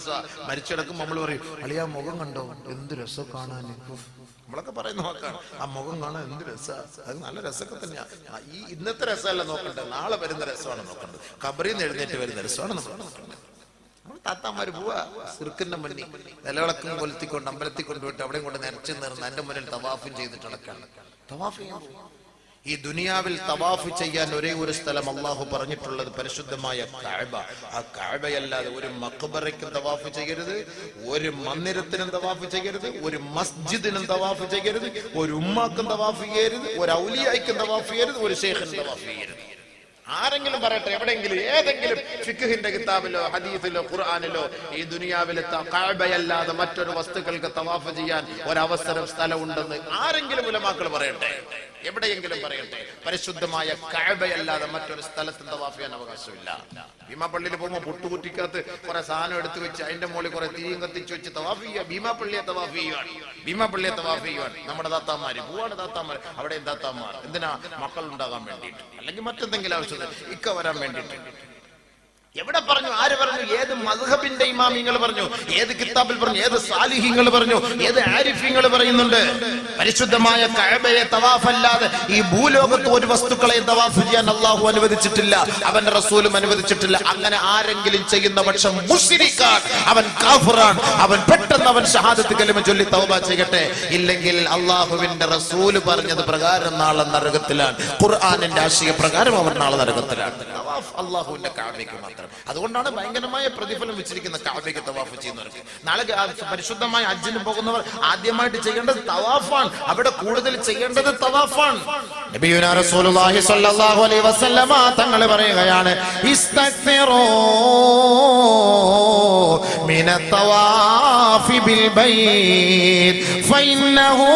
മരിച്ചെടുക്കുമ്പോ നമ്മൾ പറയും, അളിയാ മുഖം കണ്ടോ, എന്ത് രസം കാണാൻ. നമ്മളൊക്കെ പറയുന്ന വാക്കാണ്, ആ മുഖം കാണാൻ എന്ത് രസ. അത് നല്ല രസമൊക്കെ തന്നെയാ. ഈ ഇന്നത്തെ രസമല്ല നോക്കണ്ടേ, നാളെ വരുന്ന രസമാണ് നോക്കേണ്ടത്. ഖബറിൽ നിന്ന് എഴുന്നേറ്റ് വരുന്ന രസമാണ് നമ്മൾ നോക്കേണ്ടത്. താത്താമാര് പോവാ സിർക്കിന്റെ മുന്നിൽ നിലവിളക്കും കൊലുത്തിക്കൊണ്ട് അമ്പലത്തിൽ കൊണ്ടുപോയിട്ട് അവിടെയും കൊണ്ട് നിറച്ചു നിർന്ന് എന്റെ മുന്നിൽ തവാഫും ചെയ്തിട്ട് നടക്കാണ്. തവാഫ് ഈ ദുനിയാവിൽ തവാഫ് ചെയ്യാൻ ഒരേ ഒരു സ്ഥലം അള്ളാഹു പറഞ്ഞിട്ടുള്ളത് പരിശുദ്ധമായ കഅബ. ആ കഅബയല്ലാതെ ഒരു മഖ്ബറയ്ക്കും തവാഫ് ചെയ്യരുത്, ഒരു മന്ദിരത്തിനും തവാഫ് ചെയ്യരുത്, ഒരു മസ്ജിദിനും തവാഫ് ചെയ്യരുത്, ഒരു ഉമ്മാക്കും തവാഫ് ചെയ്യരുത്, ഒരു ഔലിയായ്ക്കും തവാഫ് ചെയ്യരുത്, ഒരു ശൈഖിനും തവാഫ് ചെയ്യരുത്. ആരെങ്കിലും പറയട്ടെ, എവിടെയെങ്കിലും ഏതെങ്കിലും ഫിഖ്ഹിന്റെ കിതാബിലോ ഹദീസിലോ ഖുർആനിലോ ഈ ദുനിയാവിലെ കഅബയല്ലാതെ മറ്റൊരു വസ്തുക്കൾക്ക് തവാഫ് ചെയ്യാൻ ഒരവസരം, സ്ഥലം ഉണ്ടെന്ന് ആരെങ്കിലും ഉലമാക്കൾ പറയട്ടെ? എവിടെയെങ്കിലും പറയട്ടെ, പരിശുദ്ധമായ കഅബയല്ലാതെ മറ്റൊരു സ്ഥലത്തും തവാഫ് ചെയ്യാൻ അവകാശമില്ല. ഭീമാ പള്ളിയിൽ പോകുമ്പോൾ പൊട്ടുകുറ്റിക്കകത്ത് കുറെ സാധനം എടുത്തു വെച്ച് അതിന്റെ മുകളിൽ കുറെ തീയും കത്തിച്ചു വെച്ച് തവാഫ് ചെയ്യുക. ഭീമാ പള്ളിയെ തവാഫ് ചെയ്യുവാൻ നമ്മുടെ താത്താമാര് പോവാണ്. താത്താമാർ അവിടെയും താത്താമാർ എന്തിനാ? മക്കൾ ഉണ്ടാകാൻ വേണ്ടിയിട്ട്, അല്ലെങ്കിൽ മറ്റെന്തെങ്കിലും ആവശ്യത്തിന് ഇക്ക വരാൻ വേണ്ടിയിട്ട്. എവിടെ പറഞ്ഞു? ആര് പറഞ്ഞു? ഏത് മദ്ഹബിന്റെ ഇമാമിങ്ങൾ പറഞ്ഞു? ഏത് കിതാബിൽ പറഞ്ഞു? ഏത് സാലിഹ്യങ്ങൾ പറഞ്ഞു? ഏത് ആരിഫ്യങ്ങൾ പറയുന്നുണ്ട്? പരിശുദ്ധമായ കഅബയെ തവാഫ് അല്ലാതെ ഈ ഭൂലോകത്ത് ഒരു വസ്തുക്കളെ തവാഫ് ചെയ്യാൻ അല്ലാഹു അനുവദിച്ചിട്ടില്ല, അവന്റെ റസൂലും അനുവദിച്ചിട്ടില്ല. അങ്ങനെ ആരെങ്കിലും ചെയ്യുന്ന പക്ഷം മുശ്രിക്കാണ്, അവൻ കാഫിറാണ്. അവൻ പെട്ടെന്ന് അവൻ ഷഹാദത്ത് കലിമ ചൊല്ലി തൗബ ചെയ്യട്ടെ. ഇല്ലെങ്കിൽ അല്ലാഹുവിന്റെ റസൂല് പറഞ്ഞത് പ്രകാരം നാളെ നരകത്തിലാണ്. ഖുർആനിന്റെ ആശയ പ്രകാരം അവർ നാളെ നരകത്തിലാണ്. തവാഫ് അല്ലാഹുവിന്റെ കഅബയ്ക്ക് മാത്രം. അതുകൊണ്ടാണ് ഭയങ്കരമായ പ്രതിഫലം വെച്ചിരിക്കുന്ന കഅബയ്ക്ക് തവാഫ് ചെയ്യുന്നവർക്ക്. നാളെ പരിശുദ്ധമായ ഹജ്ജിന് പോകുന്നവർ ആദ്യമായിട്ട് ചെയ്യേണ്ടത് തവാഫാണ്. അവിടെ കൂടുതൽ ചെയ്യേണ്ടത് തവാഫാണ്. നബിയുനാ റസൂലുള്ളാഹി സ്വല്ലല്ലാഹു അലൈഹി വസല്ലമ തങ്ങൾ പറയുകയാണ്, ഇസ്തഗ്ഫിറൂ മിനത് തവാഫി ബിൽ ബൈത്ത് ഫഇന്നഹു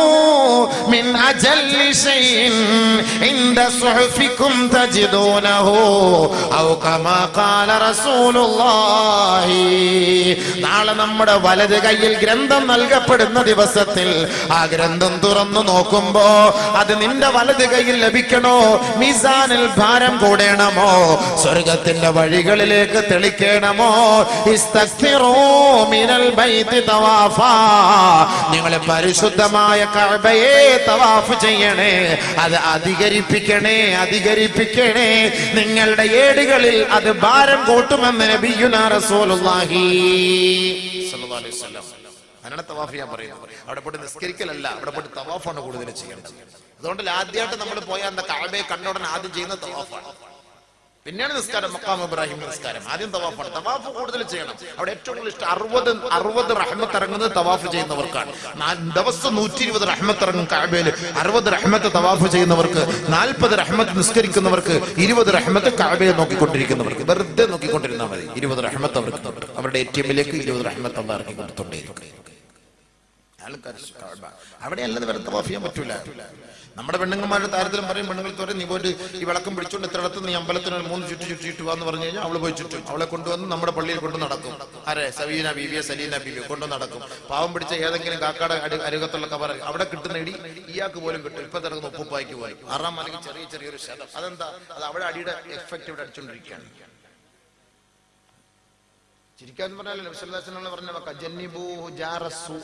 മിൻ അജല്ലി ശൈഇൻ ഇൻദ സുഹഫികും തജിദൂനഹു ഔ കമാ ഖാല റസൂലുള്ളാഹി. നാളെ നമ്മുടെ വലത് കയ്യിൽ ഗ്രന്ഥം നൽകപ്പെടുന്ന ദിവസത്തിൽ ആ ഗ്രന്ഥം തുറന്നു നോക്കുമ്പോ അത് നിന്റെ വലത് കയ്യിൽ ലഭിക്കണോ? മീസാനിൽ ഭാരം കൂടണമോ? സ്വർഗത്തിന്റെ വഴികളിലേക്ക് തെളിക്കണമോ? ഇസ്തഗ്ഫിറൂ മിനൽ ബൈത്തി തവാഫാ. നിങ്ങൾ പരിശുദ്ധമായ കഅബയെ തവാഫ് ചെയ്യണേ, അത് അധികരിപ്പിക്കണേ. നിങ്ങളുടെ ഏടുകളിൽ അത് ഭാരം കൂട്ടുമെന്ന് നബിയുനാ റസൂലുള്ളാഹി സ്വല്ലല്ലാഹു അലൈഹി വസല്ലം. അങ്ങനെ തവാഫ് ചെയ്യാൻ പറയുന്നത്. അവിടെ പോയിട്ട് നിസ്കരിക്കലല്ല, അവിടെ പോയിട്ട് തവാഫാണ് കൂടുതൽ ചെയ്യേണ്ടത്. അതുകൊണ്ട് ആദ്യമായിട്ട് നമ്മൾ പോയാൽ എന്താ? കഅബയെ കണ്ട ഉടനെ ആദ്യം ചെയ്യുന്ന തവാഫാണ്, പിന്നെയാണ് നിസ്കാരം. മഖാം ഇബ്രാഹിം നിസ്കാരം, ആദ്യം തവാഫാണ്. തവാഫ് കൂടുതൽ ചെയ്യണം. അവിടെ ഏറ്റവും കൂടുതൽ ഇഷ്ടം 60 റഹ്മത്ത് ഇറങ്ങുന്നത് തവാഫ് ചെയ്യുന്നവർക്കാണ്. ദിവസം 120 റഹ്മത്ത് ഇറങ്ങും കഅബയിൽ. 60 റഹ്മത്ത് തവാഫ് ചെയ്യുന്നവർക്ക്, 40 റഹ്മത്ത് നിസ്കരിക്കുന്നവർക്ക്, 20 റഹ്മത്ത് കഅബയെ നോക്കിക്കൊണ്ടിരിക്കുന്നവർക്ക്. വെറുതെ നോക്കിക്കൊണ്ടിരുന്നാൽ മതി. 20 റഹ്മത്ത് അവർക്ക് അവരുടെ ATM-ലേക്ക് 20 റഹ്മത്ത് അല്ലാഹു ഇറക്കി കൊടുത്തോണ്ടേയിരിക്കും. അവിടെ അല്ലാതെ വേറെ തവാഫ് ചെയ്യാൻ പറ്റൂല. നമ്മുടെ പെണ്ണുങ്ങന്മാരുടെ താരത്തിലും പറയും, പെണ്ണുങ്ങൾ തോറും നീ പോയിട്ട് ഈ വിളക്കം പിടിച്ചോണ്ട് ഇത്രയിടത്ത് നീ അമ്പലത്തിന് 3 ചുറ്റു എന്ന് പറഞ്ഞു കഴിഞ്ഞാൽ അവള് പോയി ചുറ്റും. അവളെ കൊണ്ടുവന്ന് നമ്മുടെ പള്ളിയിൽ കൊണ്ടു നടക്കും. ആരെ? സവീന ബീവിയെ, സലീന ബീവിയെ കൊണ്ടു നടക്കും. പാവം പിടിച്ച ഏതെങ്കിലും കാക്കാടെ അരുകത്തുള്ള കബർ അവിടെ കിട്ടുന്ന ഇടി ഇയാൾക്ക് പോലും കിട്ടും. ഇപ്പൊ തിറങ്ങുന്ന ഉപ്പുപ്പായ്ക്ക് പോയി 6-ാം മലയ്ക്ക് ചെറിയൊരു ശതം. അതെന്താ? അത് അവിടെ അടിയുടെ എഫക്ട് ഇവിടെ അടിച്ചോണ്ടിരിക്കുകയാണ്. ചിരിക്കാന്ന് പറഞ്ഞാൽ നബി സല്ലല്ലാഹു അലൈഹി വസല്ലം പറഞ്ഞ വാക്ക ജന്നിബൂ ജാറസു.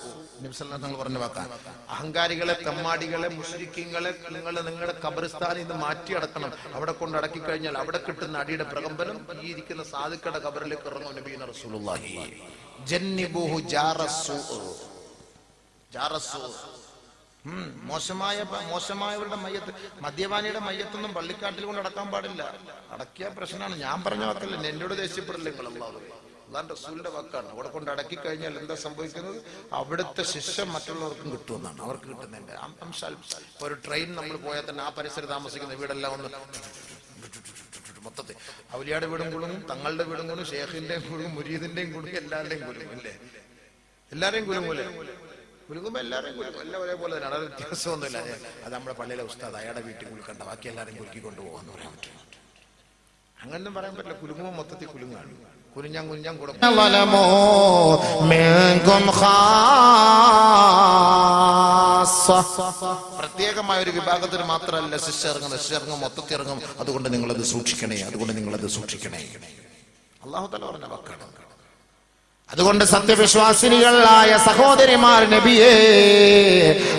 നബി സല്ലല്ലാഹു അലൈഹി വസല്ലം പറഞ്ഞ വാക്ക, അഹങ്കാരികളെ, തെമ്മാടികളെ, മുശ്രിക്കീങ്ങളെ നിങ്ങളുടെ ഖബർസ്ഥാനിൽ നിന്ന് മാറ്റി അടക്കണം. അവിടെ കൊണ്ട് അടക്കി കഴിഞ്ഞാൽ അവിടെ കിട്ടുന്ന അടിയുടെ പ്രകമ്പനം ഈ ഇരിക്കുന്ന സാധുക്കളുടെ ഖബറിലേക്ക് ഇറങ്ങും. നബിയുനാ റസൂലുള്ളാഹി ജന്നിബൂ ജാറസു. മോശമായവരുടെ മയ്യത്ത്, മദ്യപാനിയുടെ മയ്യത്തൊന്നും പള്ളിക്കാട്ടിൽ കൊണ്ട് അടക്കാൻ പാടില്ല. അടക്കിയ പ്രശ്നമാണ്. ഞാൻ പറഞ്ഞ വാക്കല്ല, എന്നോട് ദേഷ്യപ്പെടില്ല നിങ്ങൾ. അല്ലാഹുവിന്റെ റസൂലിന്റെ വാക്കാണ്. അവിടെ കൊണ്ട് അടക്കി കഴിഞ്ഞാൽ എന്താ സംഭവിക്കുന്നത്? അവിടുത്തെ ശിക്ഷ മറ്റുള്ളവർക്കും കിട്ടുമെന്നാണ്. അവർക്ക് കിട്ടുന്നതിന്റെ അംശാൽ. ഒരു ട്രെയിൻ നമ്മൾ പോയാൽ തന്നെ ആ പരിസരം താമസിക്കുന്ന വീടെല്ലാം ഒന്ന് മൊത്തത്തിൽ ഔലിയാടെ വീടും കുടുങ്ങും, തങ്ങളുടെ വീടും കുടുങ്ങും, ഷേഖിന്റെയും കുടുങ്ങും, മുരീദിന്റെയും കുടുങ്ങും, എല്ലാവരുടെയും കുടുങ്ങും. ഇല്ലേ? എല്ലാരെയും കുലുങ്ങൂലെ? കുലുങ്ങുമ്പോ എല്ലാവരെയും കുലുക്കും. എല്ലാം ഒരേപോലെ തന്നെ. അത് വ്യത്യാസമൊന്നുമില്ല. അത് നമ്മുടെ പള്ളിയിലെ ഉസ്താദ് അയാളുടെ വീട്ടിൽ കുലുക്കണ്ട, ബാക്കി എല്ലാവരും കുലുക്കി കൊണ്ടുപോകാന്ന് പറയാൻ പറ്റും. അങ്ങനൊന്നും പറയാൻ പറ്റില്ല. കുലുങ്ങുമ്പോ മൊത്തത്തിൽ കുലുങ്ങാണ്. കുനിഞ്ഞാൻ കൂടെ പ്രത്യേകമായ ഒരു വിഭാഗത്തിന് മാത്രമല്ല ശിക്ഷ ഇറങ്ങും, മൊത്തത്തിൽ ഇറങ്ങും. അതുകൊണ്ട് നിങ്ങളത് സൂക്ഷിക്കണേ. അല്ലാഹു തആല പറഞ്ഞ വാക്കാണ്. അതുകൊണ്ട് സത്യവിശ്വാസിനികളായ സഹോദരിമാർ, നബിയേ,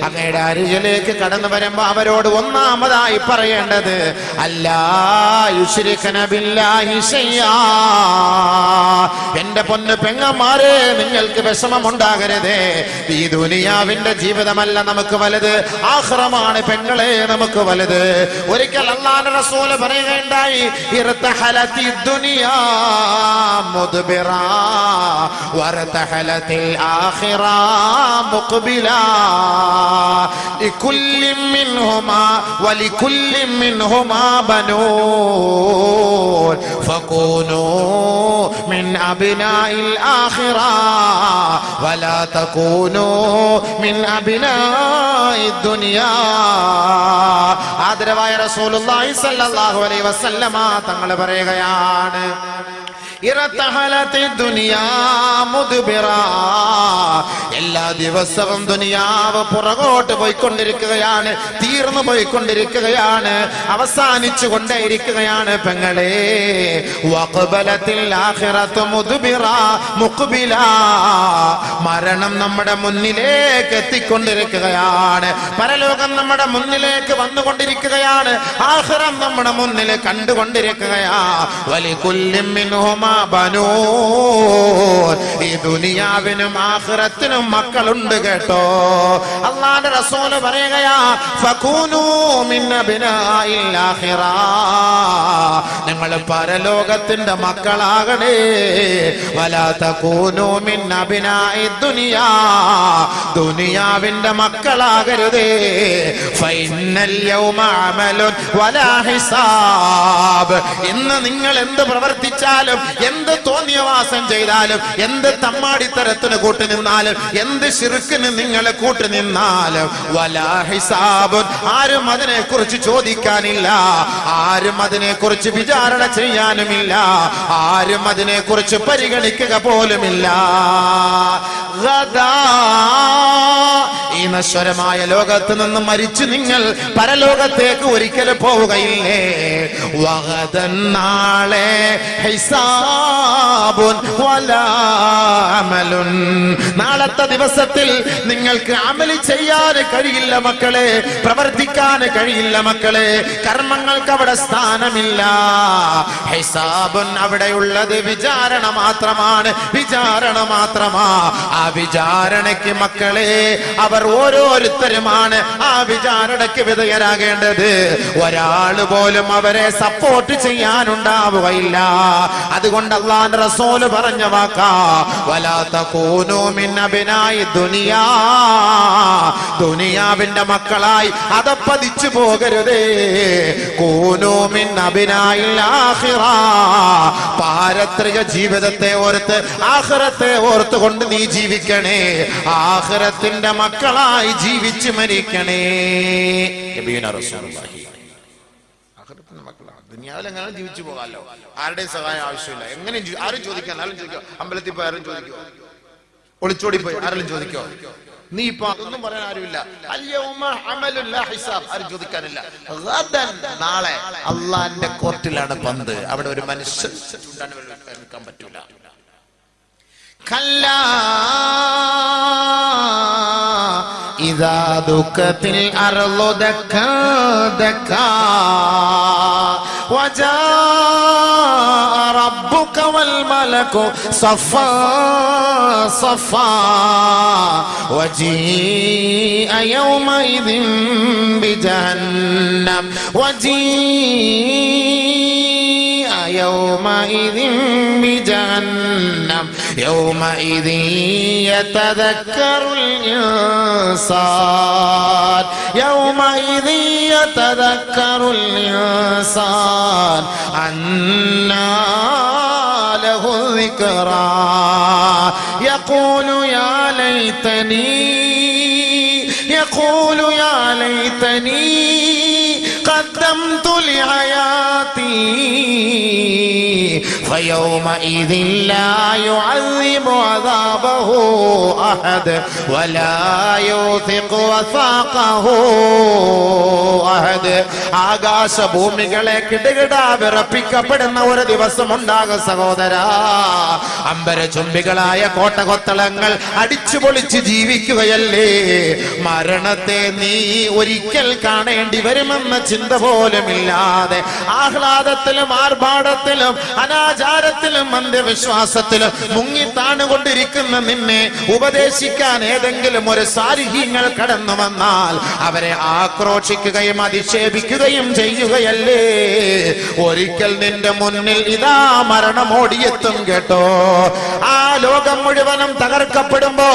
അങ്ങയുടെ അരികിലേക്ക് കടന്നു വരുമ്പോ അവരോട് ഒന്നാമതായി പറയേണ്ടത് അല്ലാ യുശ്രികന ബില്ലാഹി ശൈആ. എന്റെ പൊന്നു പെങ്ങന്മാരെ, നിങ്ങൾക്ക് വിഷമമുണ്ടാകരുതേ. ഈ ദുനിയാവിന്റെ ജീവിതമല്ല നമുക്ക് വലുത്, ആഖിറമാണ് പെങ്ങളെ നമുക്ക് വലുത്. ഒരിക്കൽ അല്ലാഹുവിന്റെ റസൂൽ പറയുകയുണ്ടായി, ഇർതഹലത്തി ദുനിയാ മുദ്ബിറാ وارتحلت الآخرة مقبلا لكل منهما ولكل منهما بنون فكونوا മിൻ അബ്നാഇൽ ആഖിറ വലാ തകൂനൂ മിൻ അബ്നാഇദ് ദുനിയാ. ആദരവായ റസൂലുള്ളാഹി സ്വല്ലല്ലാഹു അലൈഹി വസല്ലമ തങ്ങൾ പറയുകയാണ്, എല്ലാ ദിവസവും ദുനിയാവ് പുറകോട്ട് പോയിക്കൊണ്ടിരിക്കുകയാണ്, തീർന്നു പോയിക്കൊണ്ടിരിക്കുകയാണ്, അവസാനിച്ചു കൊണ്ടേയിരിക്കുകയാണ് പെങ്ങളെ. വഖബലത്തിൽ ആഖിറത്തു മുദ്ബിറ മുഖ്ബില, മരണം നമ്മുടെ മുന്നിലേക്ക് എത്തിക്കൊണ്ടിരിക്കുകയാണ്, പരലോകം നമ്മുടെ മുന്നിലേക്ക് വന്നുകൊണ്ടിരിക്കുകയാണ്, ആഖിറം നമ്മുടെ മുന്നിൽ കണ്ടുകൊണ്ടിരിക്കുകയാ. വലികുല്ലിൻ മിൻഹുമാ ബനൂൻ, ഈ ദുനിയാവിനും ആഖിറത്തിനും മക്കളുണ്ട് കേട്ടോ. അല്ലാഹുവിന്റെ റസൂൽ പറയുകയാ, ഫകൂനൂ മിൻ അബ്നാഇൽ ആഖിറ, നിങ്ങൾ പരലോകത്തിന്റെ മക്കളാകണേ. വലാ തകൂനൂ മിൻ അബ്നാഇദ് ദുനിയാ, ദുനിയാവിന്റെ മക്കളാകരുതേ. ഫഇന്നൽ യൗമ അമലുൻ വലാ ഹിസാബ്, ഇന്ന് നിങ്ങൾ എന്ത് പ്രവർത്തിച്ചാലും, എന്ത് തോന്നിയവാസം ചെയ്താലും, എന്ത് തമ്മാടിത്തരത്തിന് കൂട്ടു നിന്നാലും, എന്ത് ശിർക്കിന് നിങ്ങൾ കൂട്ടു നിന്നാലും, വലാ ഹിസാബുൻ, ആരും അതിനെ കുറിച്ച് ചോദിക്കാനില്ല, ആരും അതിനെ കുറിച്ച് വിചാരണ ചെയ്യാനുമില്ല, ആരും അതിനെ കുറിച്ച് പരിഗണിക്കുക പോലുമില്ല. ഈ നശ്വരമായ ലോകത്ത് നിന്ന് മരിച്ചു നിങ്ങൾ പരലോകത്തേക്ക് ഒരിക്കലും പോവുകയില്ലേ. വഗദൻ, നാളെ, ഹിസാബുൻ വലാ അമലുൻ, നാളത്തെ ദിവസത്തിൽ നിങ്ങൾക്ക് അമല് ചെയ്യാൻ കഴിയില്ല മക്കളെ, പ്രവർത്തിക്കാൻ കഴിയില്ല മക്കളെ, കർമ്മങ്ങൾക്ക് അവിടെ സ്ഥാനമില്ല. ഹിസാബുൻ, അവിടെയുള്ളത് വിചാരണ മാത്രമാണ്, വിചാരണ മാത്രമാ. ആ വിചാരണയ്ക്ക് മക്കളെ അവർ ഓരോരുത്തരുമാണ് ആ വിചാരണയ്ക്ക് വിധേയരാകേണ്ടത്. ഒരാള് പോലും അവരെ സപ്പോർട്ട് ചെയ്യാനുണ്ടാവുകയില്ല. അതുകൊണ്ട് അല്ലാഹുവിന്റെ റസൂൽ പറഞ്ഞ വാക്കാ, വലാ തകൂനൂ മിൻ അബ്നാഇദ് ദുനിയാ, ദുനിയാവിന്റെ മക്കളായി അതപ്പതിച്ചു പോകരുതേ. കൂനൂ മിൻ അബ്നാഇൽ ആഖിറ, പാരത്രിക ജീവിതത്തെ ഓർത്ത് ആഖിറത്തെ ഓർത്തുകൊണ്ട് നീ ജീവിക്കണേ, ആഖിറത്തിന്റെ മക്കളായി ജീവിച്ചു മരിക്കണേ. നബിയുനാ റസൂലുള്ളാഹി ദുനിയാവിൽ എങ്ങനെ ജീവിച്ചു പോകാമല്ലോ, ആരുടെയും സഹായം ആവശ്യമില്ല. എങ്ങനെ ആരും ചോദിക്കാൻ, ആരും ചോദിക്കോ, അമ്പലത്തിൽ പോയി ആരും ചോദിക്കോ, ഒളിച്ചോടി പോയി ആരെങ്കിലും ചോദിക്കോ, നീ ഇപ്പൊ അതൊന്നും പറയാൻ ആരുമില്ല. ആരും ചോദിക്കാനില്ല. നാളെ അള്ളാന്റെ കോർട്ടിലാണ് പന്ത്, അവിടെ ഒരു മനുഷ്യൻ നിൽക്കാൻ പറ്റൂല. കല്ലാ ഇദാ ദുഖത്തിൽ അർളു ദക്കാ ദക്കാ വജാ റബ്ബുക വൽ മലകു സഫാ സഫാ വജീഅ യൗമഇദിൻ ബിജഹന്നം വജീഅ യൗമഇദിൻ ബിജഹന്നം يومئذ يتذكر الإنسان يومئذ يتذكر الإنسان أنى له الذكرى يقول يا ليتني قدمت لحياتي فيومئذ لا يعذب عذابه أحد ولا يوثق وثاقه أحد. ആകാശഭൂമികളെ കിടുകിടാ വിറപ്പിക്കപ്പെടുന്ന ഒരു ദിവസം ഉണ്ടാകും സഹോദരാ. അമ്പരചുംബികളായ കോട്ടകൊത്തളങ്ങൾ അടിച്ചു പൊളിച്ച് ജീവിക്കുകയല്ലേ. മരണത്തെ നീ ഒരിക്കൽ കാണേണ്ടി വരുമെന്ന ചിന്ത പോലുമില്ലാതെ ആഹ്ലാദത്തിലും ആർഭാടത്തിലും അനാചാരത്തിലും അന്ധവിശ്വാസത്തിലും മുങ്ങിത്താണുകൊണ്ടിരിക്കുന്ന നിന്നെ ഉപദേശിക്കാൻ ഏതെങ്കിലും ഒരു സാരിഹ്യങ്ങൾ കടന്നു വന്നാൽ അവരെ ആക്രോശിക്കുകയും അധിക്ഷേപിക്കുകയും ചെയ്യുകയല്ലേ. ഒരിക്കൽ നിന്റെ മുന്നിൽ ഇതാ മരണം ഓടിയെത്തും കേട്ടോ. ആ ലോകം മുഴുവനും തകർക്കപ്പെടുമ്പോ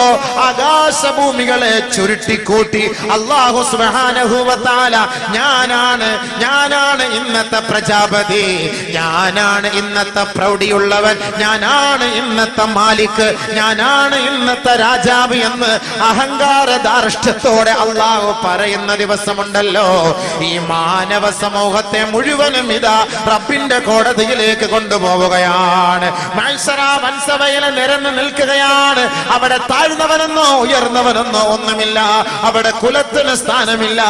ആകാശഭൂമികളെ ചുരുട്ടിക്കൂട്ടി അല്ലാഹു സുബ്ഹാനഹു വ തആല ഞാനാണ് ഇന്നത്തെ പ്രജാപതി, പ്രജാപതി, ഞാനാണ് ഇന്നത്തെ പ്രൗഢിയുള്ളവൻ, ഞാനാണ് ഇന്നത്തെ മാലിക്, ഞാനാണ് ഇന്നത്തെ രാജാവ് എന്ന് അഹങ്കാര ധാർഷ്ട്യത്തോടെ അള്ളാഹു പറയുന്ന ദിവസമുണ്ടല്ലോ, ഈ മാനവ സമൂഹത്തെ മുഴുവനും ഇതാ റബ്ബിന്റെ കോടതിയിലേക്ക് കൊണ്ടുപോവുകയാണ്. മഹ്ശറ വൻസഭയിൽ നിരന്ന് നിൽക്കുകയാണ്. അവിടെ താഴ്ന്നവനെന്നോ ഉയർന്നവനെന്നോ ഒന്നുമില്ല. അവിടെ കുലത്തിന് സ്ഥാനമില്ല,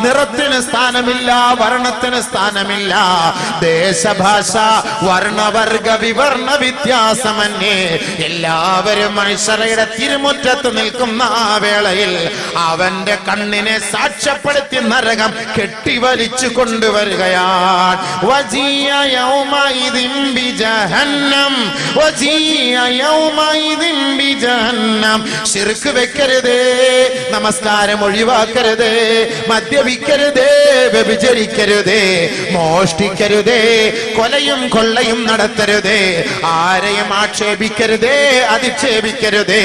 നിറത്തിന് സ്ഥാനമില്ല, വർണ്ണത്തിന് സ്ഥാനമില്ല. ദേശഭാഷ വർണ്ണവർഗ വിവർണ വ്യത്യാസമന്യേ എല്ലാവരും മഹ്ശറയുടെ തിരുമുറ്റത്ത് നിൽക്കുന്ന ആ വേളയിൽ അവന്റെ കണ്ണിനെ സാക്ഷ്യപ്പെടുത്തി നരകം കെട്ടിവലിച്ചു കൊണ്ടുവരികയാണ്. വജിയ യൗമഇദിൻ ബിജഹന്നം, വജിയ യൗമഇദിൻ ബിജഹന്നം. ശിർക്ക് വെക്കരുതേ, നമസ്കാരം ഒഴിവാക്കരുതേ, മദ്യപിക്കരുതേ, വ്യഭിചരിക്കരുതേ, മോഷ്ടിക്കരുതേ, കൊലയും കൊള്ളയും നടത്തരുതേ, ആരെയും ആക്ഷേപിക്കരുതേ, അധിക്ഷേപിക്കരുതേ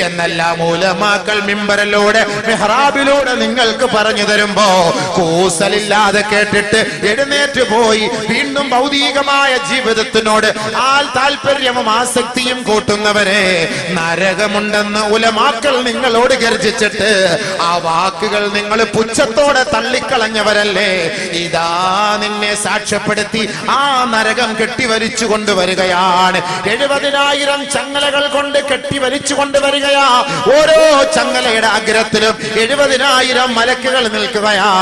എന്നെല്ലാം ഉലമാക്കൾ മിമ്പറിലൂടെ മെഹ്റാബിലൂടെ നിങ്ങൾക്ക് പറഞ്ഞു തരുമ്പോ കൂസലില്ലാതെ കേട്ടിട്ട് എഴുന്നേറ്റ് പോയി വീണ്ടും ഭൗതികമായ ജീവിതത്തിനോട് താല്പര്യവും ആസക്തിയും കൂട്ടുന്നവരെ, നരകമുണ്ടെന്ന് ഉലമാക്കൾ നിങ്ങളോട് ഗർജിച്ചിട്ട് ആ വാക്കുകൾ നിങ്ങൾ പുച്ഛത്തോടെ തള്ളിക്കളഞ്ഞവരല്ലേ, ഇതാ നിന്നെ സാക്ഷ്യപ്പെടുത്തി ആ നരകം കെട്ടിവലിച്ചു കൊണ്ടുവരികയാണ്. 70,000 ചങ്ങലകൾ കൊണ്ട് കെട്ടിവലിച്ചു കൊണ്ടുവരികയാ. ഓരോ ചങ്ങലയുടെ അഗ്രത്തിലും 70,000 മലക്കുകൾ നിൽക്കുകയാ.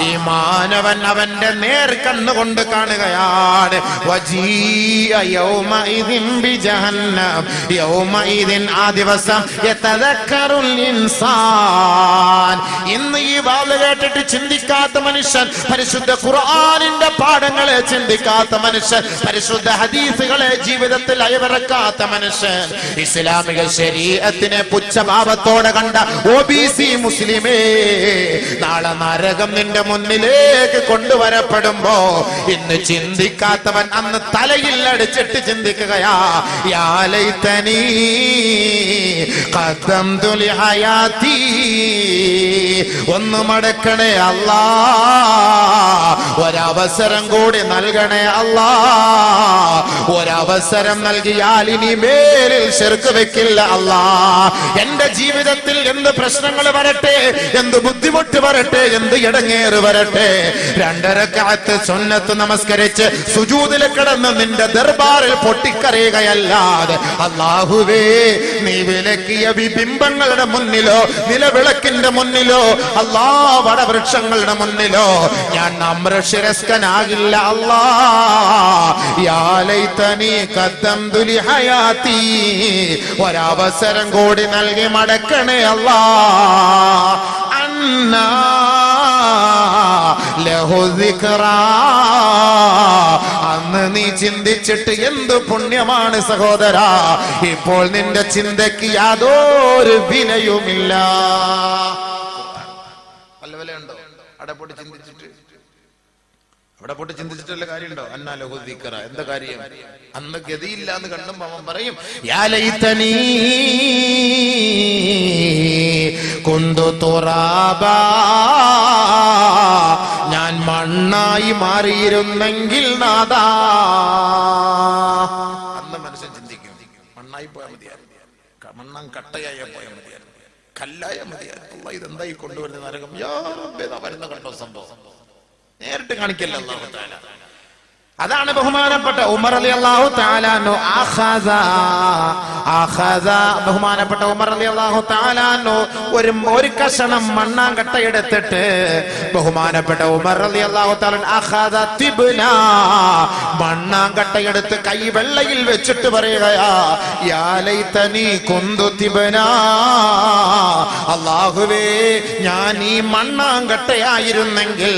ഈ മാനവൻ അവന്റെ നേർ കണ്ണുകൊണ്ട് കാണുകയാണ്. വജീഅ യൗമഇദിൻ ബിജഹന്നം, യൗമഇദിൻ ആ ദിവസം യതദക്കറുൽ ഇൻസാൻ. ഇന്ന് ഈ വാള് കേട്ടിട്ട് ചിന്തിക്കാത്ത മനുഷ്യൻ, പരിശുദ്ധ ഖുർആനിന്റെ പാഠങ്ങളെ ചിന്തിക്കാത്ത മനുഷ്യൻ, പരിശുദ്ധ ഹദീസുകളെ ജീവിതത്തിൽ അയവിറക്കാത്ത മനുഷ്യൻ, ഇസ്ലാമിക ശരീഅത്തിനെ പുച്ഛഭാവത്തോടെ കണ്ട OBC മുസ്ലിമേ, നാളെ നരകം നിന്റെ മുന്നിലേക്ക് കൊണ്ടുവരപ്പെടുമ്പോ ഇന്ന് ചിന്തിക്കാത്തവൻ അന്ന് തലയിൽ അടിച്ചിട്ട് ചിന്തിക്കുകയാ. യാ ലൈതനീ ഖദ്ദംതു ലിഹയാതി. ഒന്ന് മടക്കണേ അല്ലാ, ഒരവസരം കൂടി നൽകണേ അല്ലാ. ഒരവസരം നൽകിയാൽ ഇനി മേലിൽ ശിർക്ക് വെക്കില്ല അല്ലാ. എന്റെ ജീവിതത്തിൽ എന്ത് പ്രശ്നങ്ങൾ വരട്ടെ, എന്ത് ബുദ്ധിമുട്ട് വരട്ടെ, എന്ത് ഇടങ്ങേറ് വരട്ടെ, 2 റക്അത്ത് സുന്നത്ത് നമസ്കരിച്ച് സുജൂദിൽ കിടന്ന് നിന്റെ ദർബാറിൽ പൊട്ടിക്കരയുകയല്ലാതെ അല്ലാഹുവേ, നീ വിലക്കിയ ബിംബങ്ങളുടെ മുന്നിലോ നിലവിളക്കിന്റെ മുന്നിലോ അല്ലാ വടവൃക്ഷങ്ങളുടെ മുന്നിലോ ഞാൻ നമ്രശിരസ്കനാകില്ല അല്ലാ. യാ ലൈതനീ ഖദ്ദംതു ലിഹയാതി. ഒരവസരം കൂടി നൽകി മടക്കണേ അല്ലാ. അന്നാ ലഹു ദിക്റാ. അന്ന് നീ ചിന്തിച്ചിട്ട് എന്ത് പുണ്യമാണ് സഹോദരാ. ഇപ്പോൾ നിന്റെ ചിന്തയ്ക്ക് യാതൊരു വിലയുമില്ല. വല്ല വിലയുണ്ടോ? അവിടെ പോയിട്ട് ചിന്തിച്ചിട്ടുള്ള കാര്യമുണ്ടോ? അന്നാ ലഹു ദിക്റാ. എന്താ കാര്യം? അന്ന് ഗതിയില്ല എന്ന് കണ്ടും അവൻ പറയും, യാ ലൈതനീ കുന്തു തുറാബാ. ഞാൻ മണ്ണായി മാറിയിരുന്നെങ്കിൽ നാദാ. അന്ന് മനുഷ്യൻ ചിന്തിക്കും, മണ്ണായി പോയാൽ മതിയായിരുന്നു, മണ്ണാൻ കട്ടയായ പോയാൽ മതിയായിരുന്നു, കല്ലായ മതിയായിരുന്നു. ഇതെന്തായി കൊണ്ടുവരുന്ന നരകം? യാ റബ്ബേ, വരുന്ന കണ്ടോ സംഭവം? നേരിട്ട് കാണിക്കല്ല അല്ലാഹു തആല. അതാണ് ബഹുമാനപ്പെട്ട ഉമർ റളിയല്ലാഹു തആല അൻഹു ബഹുമാനപ്പെട്ട ഉമർ റളിയല്ലാഹു തആല അൻഹു ഒരു കഷണം മണ്ണാങ്കട്ട എടുത്തിട്ട് ബഹുമാനപ്പെട്ട ഉമർ റളിയല്ലാഹു തആല മണ്ണാങ്കട്ട എടുത്ത് കൈ വെള്ളയിൽ വെച്ചിട്ട് പറയുകയാ, യാ ലൈതനി കുന്തു തിബ്നാ. അല്ലാഹുവേ, ഞാൻ ഈ മണ്ണാങ്കട്ടയായിരുന്നെങ്കിൽ,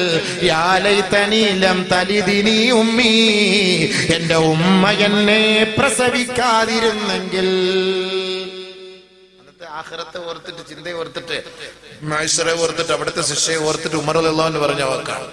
യാ ലൈതനി ലം തലിദിനി ഉമ്മി. എന്റെ ഉമ്മ എന്നെ പ്രസവിക്കാതിരുന്നെങ്കിൽ. അന്നത്തെ ആഖിറത്തെ ഓർത്തിട്ട്, ചിന്തയെ ഓർത്തിട്ട്, മഹ്ശറെ ഓർത്തിട്ട്, അവിടുത്തെ ശിക്ഷയെ ഓർത്തിട്ട് ഉമർ റളിയല്ലാഹു അൻഹു പറഞ്ഞ വാക്കാണ്.